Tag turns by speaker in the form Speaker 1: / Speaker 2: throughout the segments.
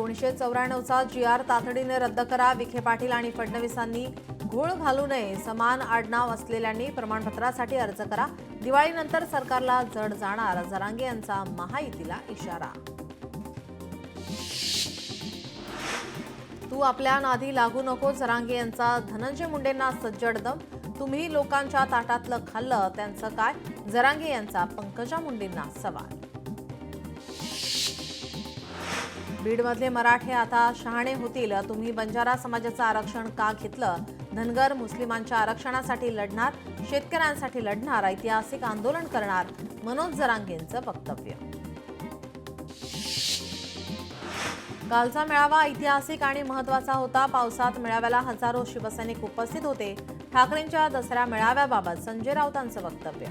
Speaker 1: 1994चा GR तातडीने रद्द करा. विखे पाटील आणि फडणवीसांनी घोळ घालू नये. समान आडनाव असलेल्यांनी प्रमाणपत्रासाठी अर्ज करा. दिवाळीनंतर सरकारला जड जाणार. जरांगे यांचा महायुतीला इशारा. तू आपल्या नादी लागू नको. जरांगे यांचा धनंजय मुंडेंना सज्जड दम. तुम्ही लोकांच्या ताटातलं खाल्लं त्यांचं काय. जरांगे यांचा पंकजा मुंडेंना सवाल. बीडमधले मराठे आता शहाणे होतील. तुम्ही बंजारा समाजाचं आरक्षण का घेतलं. धनगर मुस्लिमांच्या आरक्षणासाठी लढणार. शेतकऱ्यांसाठी लढणार. ऐतिहासिक आंदोलन करणार. मनोज जरांगेंचं वक्तव्य. कालचा मेळावा ऐतिहासिक आणि महत्त्वाचा होता. पावसात मेळाव्याला हजारो शिवसैनिक उपस्थित होते. ठाकरेंच्या दसऱ्या मेळाव्याबाबत संजय राऊतांचं वक्तव्य.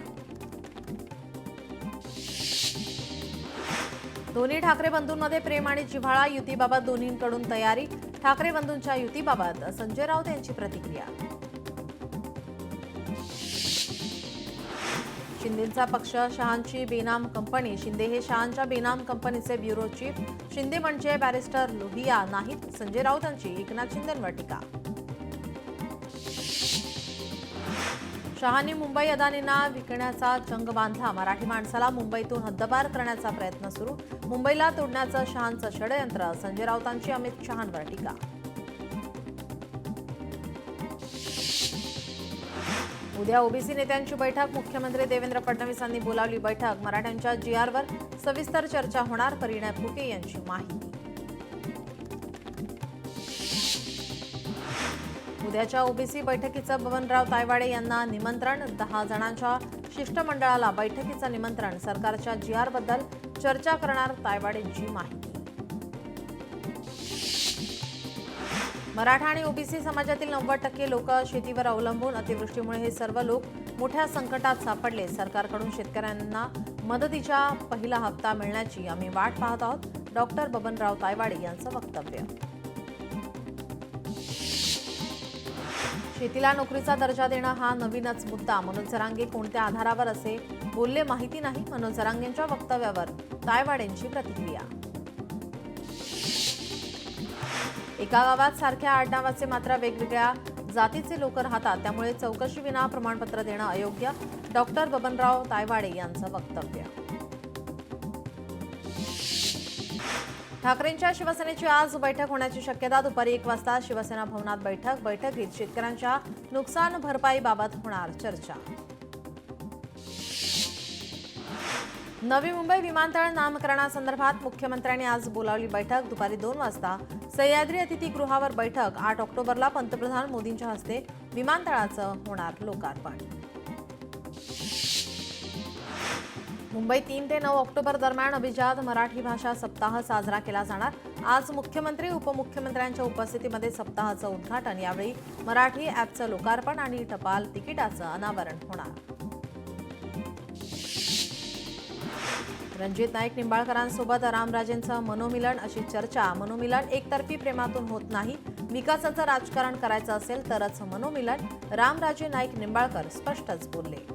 Speaker 1: दोन्ही ठाकरे बंधूंमध्ये प्रेम आणि जिव्हाळा. युतीबाबत दोन्हींकडून तयारी. ठाकरे बंधूंच्या युतीबाबत संजय राऊत यांची प्रतिक्रिया. शिंदेंचा पक्ष शहांची बेनाम कंपनी. शिंदे हे शहांच्या बेनाम कंपनीचे ब्युरो चीफ. शिंदे म्हणजे बॅरिस्टर लोहिया नाहीत. संजय राऊत यांची एकनाथ शिंदेंवर टीका. शहांनी मुंबई अदानींना विकण्याचा चंग बांधला. मराठी माणसाला मुंबईतून हद्दपार करण्याचा प्रयत्न सुरू. मुंबईला तोडण्याचं शहांचं षडयंत्र. संजय राऊतांची अमित शहांवर टीका. उद्या ओबीसी नेत्यांची बैठक. मुख्यमंत्री देवेंद्र फडणवीसांनी बोलावली बैठक. मराठ्यांच्या GRवर सविस्तर चर्चा होणार. परिणय फुके यांची माहिती. उद्याच्या ओबीसी बैठकीचं बबनराव तायवाडे यांना निमंत्रण. 10 जणांच्या शिष्टमंडळाला बैठकीचं निमंत्रण. सरकारच्या GRबद्दल चर्चा करणार. तायवाडेंची माहिती. मराठा आणि ओबीसी समाजातील 90% लोक शेतीवर अवलंबून. अतिवृष्टीमुळे हे सर्व लोक मोठ्या संकटात सापडले. सरकारकडून शेतकऱ्यांना मदतीचा पहिला हप्ता मिळण्याची आम्ही वाट पाहत आहोत. डॉक्टर बबनराव तायवाडे यांचं वक्तव्य. शेतीला नोकरीचा दर्जा देणं हा नवीनच मुद्दा. मनोज जरांगे कोणत्या आधारावर असे बोलले माहिती नाही. मनोज जरांगेंच्या वक्तव्यावर तायवाडेंची प्रतिक्रिया. एका गावात सारख्या आडनावाचे मात्र वेगवेगळ्या जातीचे लोक राहतात. त्यामुळे चौकशी विना प्रमाणपत्र देणं अयोग्य. डॉक्टर बबनराव तायवाडे यांचं वक्तव्य. ठाकरेंच्या शिवसेनेची आज बैठक होण्याची शक्यता. दुपारी 1 वाजता शिवसेना भवनात बैठक. बैठकीत शेतकऱ्यांच्या नुकसान भरपाईबाबत होणार चर्चा. नवी मुंबई विमानतळ नामकरणासंदर्भात मुख्यमंत्र्यांनी आज बोलावली बैठक. दुपारी 2 वाजता सह्याद्री अतिथीगृहावर बैठक. 8 ऑक्टोबरला पंतप्रधान मोदींच्या हस्ते विमानतळाचं होणार लोकार्पण. मुंबईत 3 ते 9 ऑक्टोबर दरम्यान अभिजात मराठी भाषा सप्ताह साजरा केला जाणार. आज मुख्यमंत्री उपमुख्यमंत्र्यांच्या उपस्थितीमध्ये सप्ताहाचं उद्घाटन. यावेळी मराठी ॲपचं लोकार्पण आणि टपाल तिकिटाचं अनावरण होणार. रणजित नाईक निंबाळकरांसोबत रामराजेंचं मनोमिलन. अशी चर्चा. मनोमिलन एकतर्फी प्रेमातून होत नाही. विकासाचं राजकारण करायचं असेल तरच मनोमिलन. रामराजे नाईक निंबाळकर स्पष्टच बोलले.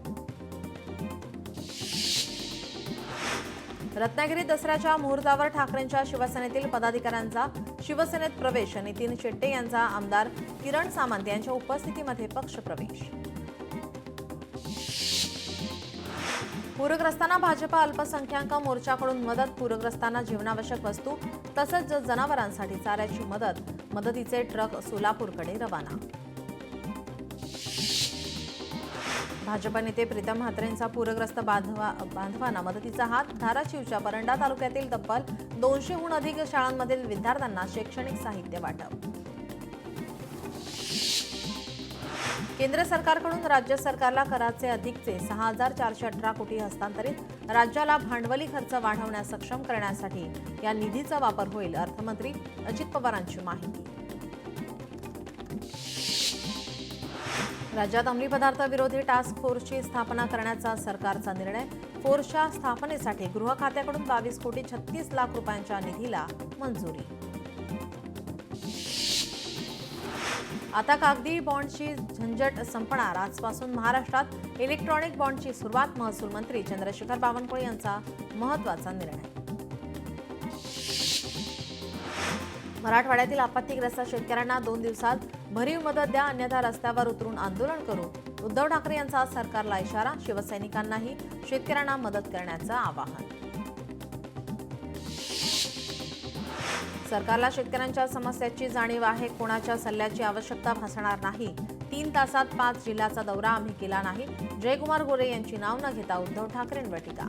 Speaker 1: रत्नागिरीत दसऱ्याच्या मुहूर्तावर ठाकरेंच्या शिवसेनेतील पदाधिकाऱ्यांचा शिवसेनेत प्रवेश. नितीन शेट्टे यांचा आमदार किरण सामंत यांच्या उपस्थितीमध्ये पक्षप्रवेश. पूरग्रस्तांना भाजपा अल्पसंख्याक मोर्चाकडून मदत. पूरग्रस्तांना जीवनावश्यक वस्तू तसंच जनावरांसाठी चाऱ्याची मदत. मदतीचे ट्रक सोलापूरकडे रवाना. भाजप नेते प्रीतम म्हात्रेंचा पूरग्रस्त बांधवांना मदतीचा हात. धाराशिवच्या परंडा तालुक्यातील तब्बल 200हून अधिक शाळांमधील विद्यार्थ्यांना शैक्षणिक साहित्य वाटप. केंद्र सरकारकडून राज्य सरकारला कराचे अधिकचे 6418 कोटी हस्तांतरित. राज्याला भांडवली खर्च वाढवण्यास सक्षम करण्यासाठी या निधीचा वापर होईल. अर्थमंत्री अजित पवारांची माहिती. राज्यात अंमली पदार्थ विरोधी टास्क फोर्सची स्थापना करण्याचा सरकारचा निर्णय. फोर्सच्या स्थापनेसाठी गृह खात्याकडून 22 कोटी 36 लाख रुपयांच्या निधीला मंजुरी. आता कागदी बॉन्डची झंझट संपणार. आजपासून महाराष्ट्रात इलेक्ट्रॉनिक बॉन्डची सुरुवात. महसूल मंत्री चंद्रशेखर बावनकुळे यांचा महत्त्वाचा निर्णय. मराठवाड्यातील आपत्तीग्रस्त शेतकऱ्यांना 2 दिवसात भरीव मदत द्या, अन्यथा रस्त्यावर उतरून आंदोलन करू. उद्धव ठाकरे यांचा सरकारला इशारा. शिवसैनिकांनाही शेतकऱ्यांना मदत करण्याचं आवाहन. सरकारला शेतकऱ्यांच्या समस्याची जाणीव आहे. कोणाच्या सल्ल्याची आवश्यकता भासणार नाही. 3 तासात 5 जिल्ह्याचा दौरा आम्ही केला नाही. जयकुमार गोरे यांची नाव न घेता उद्धव ठाकरेंवर टीका.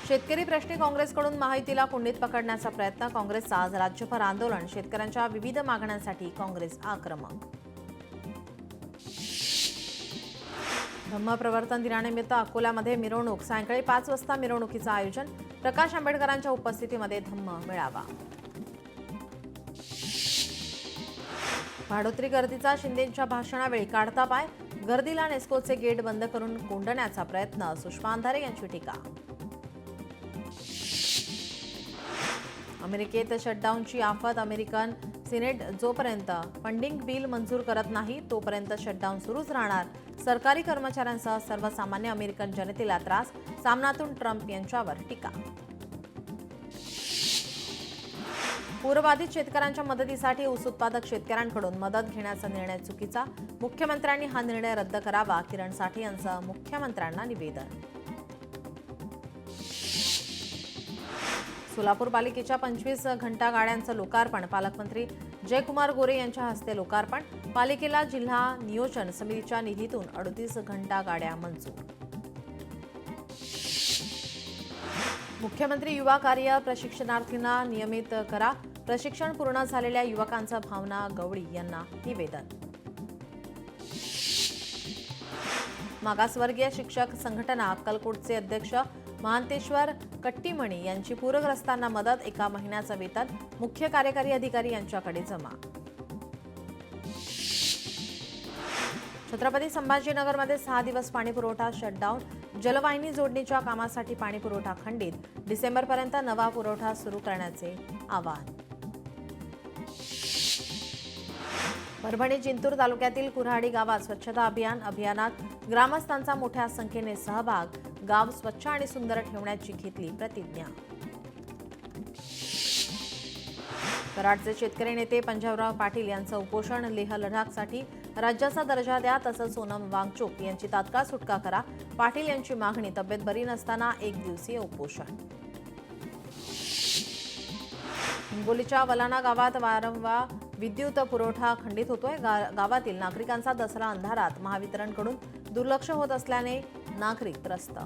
Speaker 1: शेतकरी प्रश्नी काँग्रेसकडून महायुतीला कुंडीत पकडण्याचा प्रयत्न. काँग्रेसचा आज राज्यभर आंदोलन. शेतकऱ्यांच्या विविध मागण्यांसाठी काँग्रेस आक्रमक. धम्मप्रवर्तन दिनानिमित्त अकोल्यामध्ये मिरवणूक. सायंकाळी 5 वाजता मिरवणुकीचं आयोजन. प्रकाश आंबेडकरांच्या उपस्थितीमध्ये धम्म मेळावा. भाडोत्री गर्दीचा. शिंदेंच्या भाषणावेळी काढता पाय. गर्दीला नेस्कोचे गेट बंद करून कोंडण्याचा प्रयत्न. सुषमा अंधारे यांची टीका. अमेरिकेत शटडाऊनची आफत. अमेरिकन सिनेट जोपर्यंत फंडिंग बिल मंजूर करत नाही तोपर्यंत शटडाऊन सुरूच राहणार. सरकारी कर्मचाऱ्यांसह सर्वसामान्य अमेरिकन जनतेला त्रास. सामनातून ट्रम्प यांच्यावर टीका. पूरबाधित शेतकऱ्यांच्या मदतीसाठी ऊस उत्पादक शेतकऱ्यांकडून मदत घेण्याचा निर्णय चुकीचा. मुख्यमंत्र्यांनी हा निर्णय रद्द करावा. किरण साठे यांचं मुख्यमंत्र्यांना निवेदन. सोलापूर पालिकेच्या 25 घंटा गाड्यांचं लोकार्पण. पालकमंत्री जयकुमार गोरे यांच्या हस्ते लोकार्पण. पालिकेला जिल्हा नियोजन समितीच्या निधीतून 38 घंटा गाड्या मंजूर. मुख्यमंत्री युवा कार्य प्रशिक्षणार्थींना नियमित करा. प्रशिक्षण पूर्ण झालेल्या युवकांचा भावना गवळी यांना निवेदन. मागासवर्गीय शिक्षक संघटना अक्कलकोटचे अध्यक्ष महांतेश्वर कट्टीमणी यांची पूरग्रस्तांना मदत. 1 महिन्याचं वेतन मुख्य कार्यकारी अधिकारी यांच्याकडे जमा. छत्रपती संभाजीनगरमध्ये 6 दिवस पाणीपुरवठा शटडाऊन. जलवाहिनी जोडणीच्या कामासाठी पाणीपुरवठा खंडित. डिसेंबरपर्यंत नवा पुरवठा सुरू करण्याचे आवाहन. परभणी जिंतूर तालुक्यातील कुऱ्हाडी गावात स्वच्छता अभियानात ग्रामस्थांचा मोठ्या संख्येने सहभाग. गाव स्वच्छ आणि सुंदर ठेवण्याची घेतली प्रतिज्ञा. कराडचे शेतकरी नेते पंजाबराव पाटील यांचं उपोषण. लेह लडाखसाठी राज्याचा दर्जा द्या तसंच सोनम वांगचुक यांची तात्काळ सुटका करा. पाटील यांची मागणी. तब्येत बरी नसताना 1 दिवसीय उपोषण. हिंगोलीच्या वलाना गावात वारंवार विद्युत पुरवठा खंडित होतोय. गावातील नागरिकांचा दसरा अंधारात. महावितरणकडून दुर्लक्ष होत असल्याने नागरिक त्रस्त.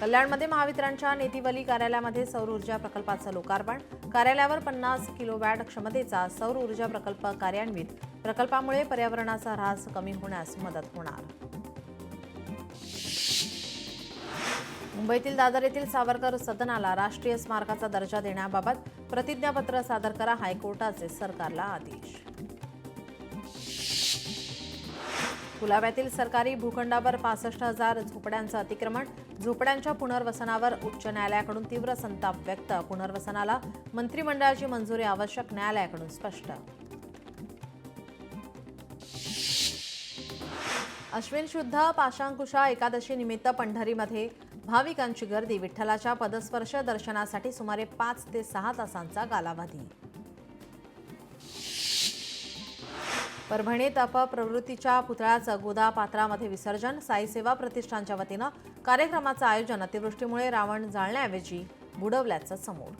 Speaker 1: कल्याणमध्ये महावितरणच्या नेतिवली कार्यालयामध्ये सौर ऊर्जा प्रकल्पाचं लोकार्पण. कार्यालयावर 50 किलोवॅट क्षमतेचा सौर ऊर्जा प्रकल्प कार्यान्वित. प्रकल्पामुळे पर्यावरणाचा ऱ्हास कमी होण्यास मदत होणार. मुंबईतील दादर येथील सावरकर सदनाला राष्ट्रीय स्मारकाचा दर्जा देण्याबाबत प्रतिज्ञापत्र सादर करा. हायकोर्टाचे सरकारला आदेश. कुलाब्यातील सरकारी भूखंडावर 65,000 झोपड्यांचं अतिक्रमण. झोपड्यांच्या पुनर्वसनावर उच्च न्यायालयाकडून तीव्र संताप व्यक्त. पुनर्वसनाला मंत्रिमंडळाची मंजुरी आवश्यक. न्यायालयाकडून स्पष्ट. अश्विन शुद्ध पाशांकुशा एकादशी निमित्त पंढरीमध्ये भाविकांची गर्दी. विठ्ठलाच्या पदस्पर्श दर्शनासाठी सुमारे 5 ते 6 तासांचा कालावधी. परभणीत अपप्रवृत्तीच्या पुतळ्याचं गोदापात्रामध्ये विसर्जन. साई सेवा प्रतिष्ठानच्या वतीनं कार्यक्रमाचं आयोजन. अतिवृष्टीमुळे रावण जाळण्याऐवजी बुडवल्याचं समोर.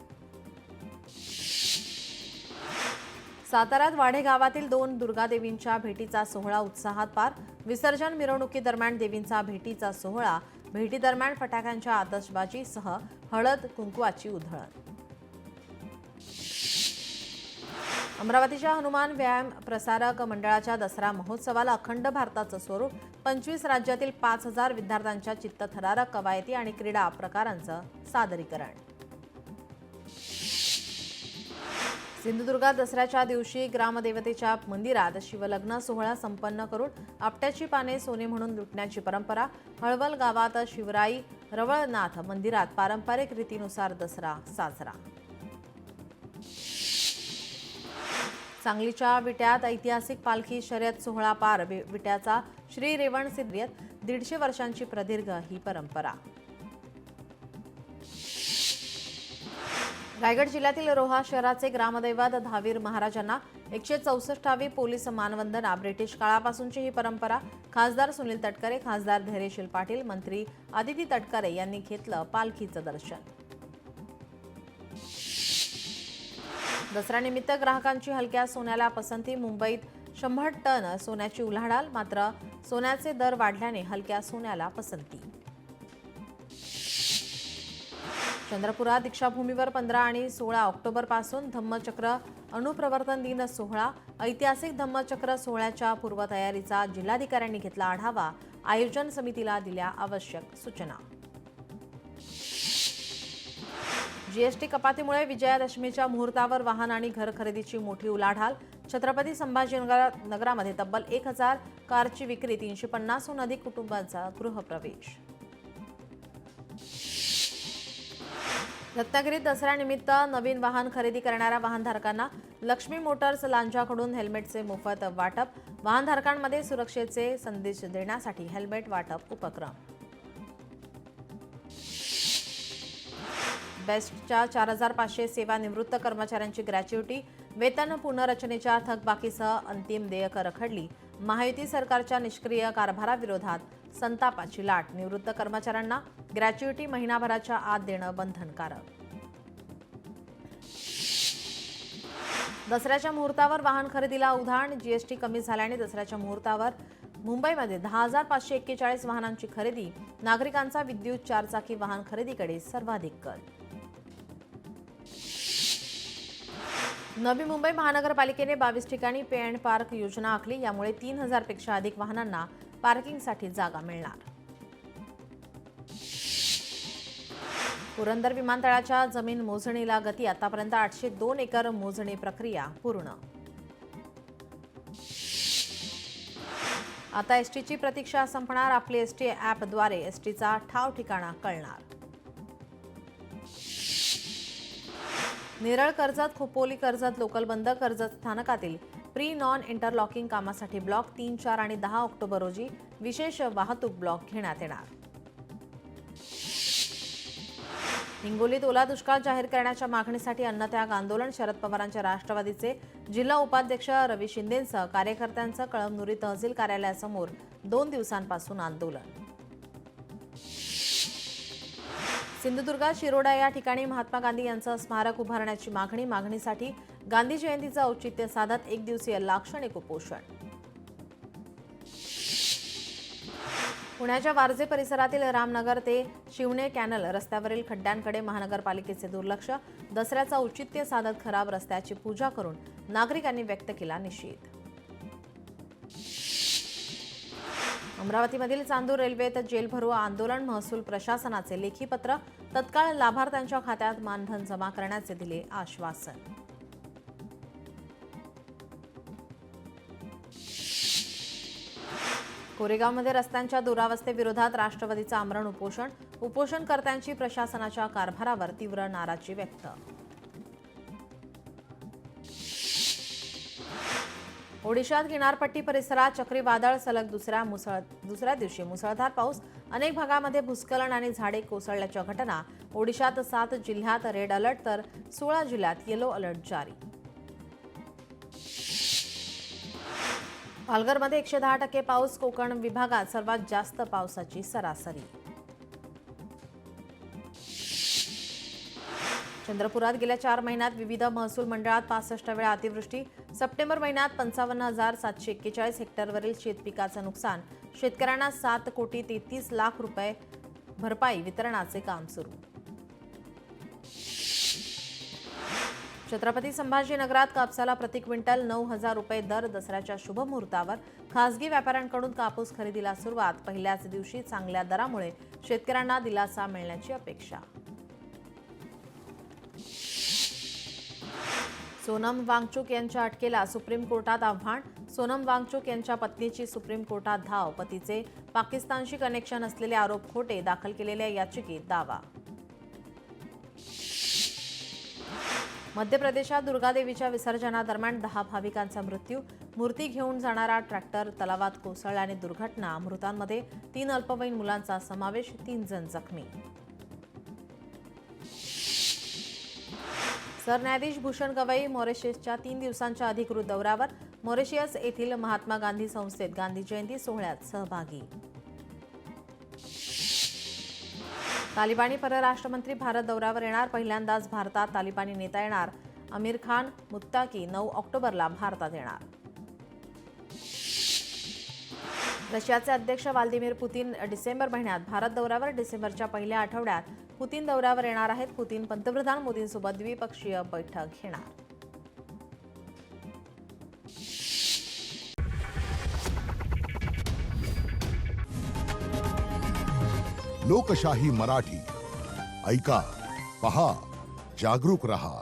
Speaker 1: साताऱ्यात वाढे गावातील 2 दुर्गादेवींच्या भेटीचा सोहळा उत्साहात पार. विसर्जन मिरवणुकीदरम्यान देवींचा भेटीचा सोहळा. भेटीदरम्यान फटाक्यांच्या आतषबाजीसह हळद कुंकवाची उधळण. अमरावतीच्या हनुमान व्यायाम प्रसारक मंडळाच्या दसरा महोत्सवाला अखंड भारताचं स्वरूप. 25 राज्यातील 5,000 विद्यार्थ्यांच्या चित्तथरारक कवायती आणि क्रीडा प्रकारांचं सादरीकरण. सिंधुदुर्गात दसऱ्याच्या दिवशी ग्रामदेवतेच्या मंदिरात शिवलग्न सोहळा संपन्न करून आपट्याची पाने सोने म्हणून लुटण्याची परंपरा. हळवल गावात शिवराई रवळनाथ मंदिरात पारंपरिक रीतीनुसार दसरा साजरा. सांगलीच्या विट्यात ऐतिहासिक पालखी शर्यत सोहळा पार. विट्याचा श्री रेवण सिद्धीत 150 वर्षांची प्रदीर्घ ही परंपरा. रायगड जिल्ह्यातील रोहा शहराचे ग्रामदैवत दहावीर महाराजांना 164वी पोलीस मानवंदना. ब्रिटिश काळापासूनची ही परंपरा. खासदार सुनील तटकरे, खासदार धैर्यशील पाटील, मंत्री आदिती तटकरे यांनी घेतलं पालखीचं दर्शन. दसऱ्यानिमित्त ग्राहकांची हलक्या सोन्याला पसंती. मुंबईत 100 टन सोन्याची उलाढाल, मात्र सोन्याचे दर वाढल्याने हलक्या सोन्याला पसंती. चंद्रपुरात दीक्षाभूमीवर 15 आणि 16 ऑक्टोबरपासून धम्मचक्र अणुप्रवर्तन दिन सोहळा. ऐतिहासिक धम्मचक्र सोहळ्याच्या पूर्वतयारीचा जिल्हाधिकाऱ्यांनी घेतला आढावा. आयोजन समितीला दिल्या आवश्यक सूचना. जीएसटी कपातीमुळे विजयादशमीच्या मुहूर्तावर वाहन आणि घर खरेदीची मोठी उलाढाल. छत्रपती संभाजीनगरामध्ये तब्बल 1000 कारची विक्री. 350हून अधिक कुटुंबांचा गृहप्रवेश. रत्नागिरीत दसऱ्यानिमित्त नवीन वाहन खरेदी करणाऱ्या वाहनधारकांना लक्ष्मी मोटर्स लांजाकडून हेल्मेटचे मोफत वाटप. वाहनधारकांमध्ये सुरक्षेचे संदेश देण्यासाठी हेल्मेट वाटप उपक्रम. बेस्टच्या 4500 सेवानिवृत्त कर्मचाऱ्यांची ग्रॅच्युइटी. वेतन पुनर्रचनेच्या थकबाकीसह अंतिम देयक रखडली. महायुती सरकारच्या निष्क्रिय कारभाराविरोधात संतापाची लाट. निवृत्त कर्मचाऱ्यांना ग्रॅच्युइटी महिनाभराच्या आत देणं बंधनकारक. दसऱ्याच्या मुहूर्तावर वाहन खरेदीला उधाण. जीएसटी कमी झाल्याने दसऱ्याच्या मुहूर्तावर मुंबईमध्ये 10,541 वाहनांची खरेदी. नागरिकांचा विद्युत चारचाकी वाहन खरेदीकडे सर्वाधिक कल. नवी मुंबई महानगरपालिकेने 22 ठिकाणी पे अँड पार्क योजना आखली. यामुळे 3000 पेक्षा अधिक वाहनांना पार्किंगसाठी जागा मिळणार. पुरंदर विमानतळाच्या जमीन मोजणीला गती. आतापर्यंत 802 एकर मोजणी प्रक्रिया पूर्ण. आता एसटीची प्रतीक्षा संपणार. आपली एसटी ॲपद्वारे एसटीचा ठाव ठिकाणा कळणार. नेरळ, कर्जत, खोपोली, कर्जत लोकल बंद. कर्जत स्थानकातील प्री नॉन इंटरलॉकिंग कामासाठी ब्लॉक 3, 4 आणि 10 ऑक्टोबर रोजी विशेष वाहतूक ब्लॉक घेण्यात येणार. हिंगोलीत ओला दुष्काळ जाहीर करण्याच्या मागणीसाठी अन्नत्याग आंदोलन. शरद पवारांच्या राष्ट्रवादीचे जिल्हा उपाध्यक्ष रवी शिंदेंसह कार्यकर्त्यांचं कळमनुरी तहसील कार्यालयासमोर 2 दिवसांपासून आंदोलन. सिंधुदुर्गात शिरोडा या ठिकाणी महात्मा गांधी यांचं स्मारक उभारण्याची मागणीसाठी गांधी जयंतीचं औचित्य साधत 1 दिवसीय लाक्षणिक उपोषण. पुण्याच्या वारजे परिसरातील रामनगर ते शिवणे कॅनल रस्त्यावरील खड्ड्यांकडे महानगरपालिकेचे दुर्लक्ष. दसऱ्याचं औचित्य साधत खराब रस्त्याची पूजा करून नागरिकांनी व्यक्त केला निषेध. अमरावतीमधील चांदूर रेल्वेत जेलभरो आंदोलन. महसूल प्रशासनाचे लेखी पत्र. तत्काळ लाभार्थ्यांच्या खात्यात मानधन जमा करण्याचे दिले आश्वासन. कोरेगावमध्ये रस्त्यांच्या दुरावस्थेविरोधात राष्ट्रवादीचं आमरण उपोषण. उपोषणकर्त्यांची प्रशासनाच्या कारभारावर तीव्र नाराजी व्यक्त. ओडिशात किनारपट्टी परिसरात चक्रीवादळ. सलग दुसऱ्या दिवशी मुसळधार पाऊस. अनेक भागामध्ये भूस्खलन आणि झाडे कोसळल्याच्या घटना. ओडिशात 7 जिल्ह्यात रेड अलर्ट तर 16 जिल्ह्यात येलो अलर्ट जारी. पालघरमध्ये 110% पाऊस. कोकण विभागात सर्वात जास्त पावसाची सरासरी. चंद्रपुरात गेल्या 4 महिन्यात विविध महसूल मंडळात 65 वेळा अतिवृष्टी. सप्टेंबर महिन्यात 55,741 हेक्टरवरील शेतपिकाचं नुकसान. शेतकऱ्यांना 7,33,00,000 रुपये भरपाई वितरणाचे काम सुरू. छत्रपती संभाजीनगरात कापसाला प्रति क्विंटल 9,000 रुपये दर. दसऱ्याच्या शुभमुहूर्तावर खासगी व्यापाऱ्यांकडून कापूस खरेदीला सुरुवात. पहिल्याच दिवशी चांगल्या दरामुळे शेतकऱ्यांना दिलासा मिळण्याची अपेक्षा. सोनम वांगचुक यांच्या अटकेला सुप्रीम कोर्टात आव्हान. सोनम वांगचुक यांच्या पत्नीची सुप्रीम कोर्टात धाव. पतीचे पाकिस्तानशी कनेक्शन असलेले आरोप खोटे. दाखल केलेल्या याचिकेत दावा. मध्य प्रदेशात दुर्गादेवीच्या विसर्जनादरम्यान 10 भाविकांचा मृत्यू. मूर्ती घेऊन जाणारा ट्रॅक्टर तलावात कोसळल्याने दुर्घटना. मृतांमध्ये 3 अल्पवयीन मुलांचा समावेश. 3 जण जखमी. सरन्यायाधीश भूषण गवई मॉरिशसच्या 3 दिवसांच्या अधिकृत दौऱ्यावर. मॉरिशस येथील महात्मा गांधी संस्थेत गांधी जयंती सोहळ्यात सहभागी. तालिबानी परराष्ट्रमंत्री भारत दौऱ्यावर येणार. पहिल्यांदाच भारतात तालिबानी नेता येणार. आमिर खान मुत्ताकी 9 ऑक्टोबरला भारतात येणार. रशियाचे अध्यक्ष व्लादिमीर पुतीन डिसेंबर महिन्यात भारत दौऱ्यावर. डिसेंबरच्या पहिल्या आठवड्यात पुतीन दौऱ्यावर येणार आहेत. पुतीन पंतप्रधान मोदींसोबत द्विपक्षीय बैठक घेणार.
Speaker 2: लोकशाही मराठी ऐका, पहा, जागरूक रहा.